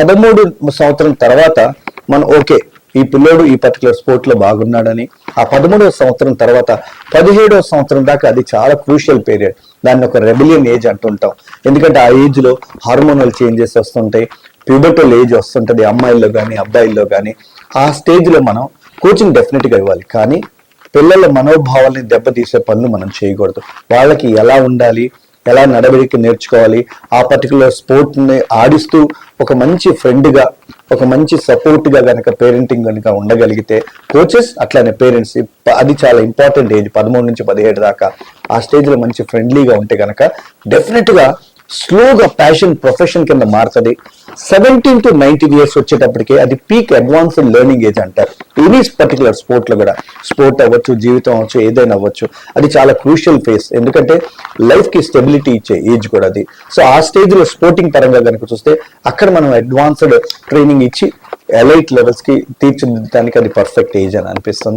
13 సంవత్సరం తర్వాత మనం ఓకే ఈ పిల్లోడు ఈ పర్టికులర్ స్పోర్ట్ లో బాగున్నాడని, ఆ 13వ సంవత్సరం తర్వాత 17వ సంవత్సరం దాకా అది చాలా క్రూషియల్ పీరియడ్. దాన్ని ఒక రెబిలియన్ ఏజ్ అంటుంటాం. ఎందుకంటే ఆ ఏజ్ లో హార్మోనల్ చేంజెస్ వస్తుంటాయి, ప్యూబర్టల్ ఏజ్ వస్తుంటది అమ్మాయిల్లో కానీ అబ్బాయిల్లో కానీ. ఆ స్టేజ్ లో మనం కోచింగ్ డెఫినెట్ గా ఇవ్వాలి, కానీ పిల్లల మనోభావాల్ని దెబ్బతీసే పనులు మనం చేయకూడదు. వాళ్ళకి ఎలా ఉండాలి, ఎలా నడవడిక నేర్చుకోవాలి, ఆ పర్టికులర్ స్పోర్ట్ ని ఆడిస్తూ ఒక మంచి ఫ్రెండ్ గా, ఒక మంచి సపోర్ట్ గా గనక పేరెంటింగ్ కనుక ఉండగలిగితే కోచెస్ అట్లానే పేరెంట్స్, అది చాలా ఇంపార్టెంట్ ఏజ్ 13 నుంచి 17 దాకా. ఆ స్టేజ్ లో మంచి ఫ్రెండ్లీగా ఉంటే గనక డెఫినెట్ గా స్లోగా ప్యాషన్ ప్రొఫెషన్ కింద మారుతుంది. 17 to 19 years వచ్చేటప్పటికి అది పీక్ అడ్వాన్స్డ్ లెర్నింగ్ ఏజ్ అంటారు. ఎనీ పర్టికులర్ స్పోర్ట్ లో కూడా, స్పోర్ట్ అవ్వచ్చు, జీవితం అవ్వచ్చు, ఏదైనా అవ్వచ్చు, అది చాలా క్రూషియల్ ఫేస్. ఎందుకంటే లైఫ్ కి స్టెబిలిటీ ఇచ్చే ఏజ్ కూడా అది. సో ఆ స్టేజ్ లో స్పోర్టింగ్ పరంగా కనుక చూస్తే అక్కడ మనం అడ్వాన్స్డ్ ట్రైనింగ్ ఇచ్చి ఎలైట్ లెవెల్స్ కి తీర్చిదిద్దడానికి అది పర్ఫెక్ట్ ఏజ్ అని అనిపిస్తుంది.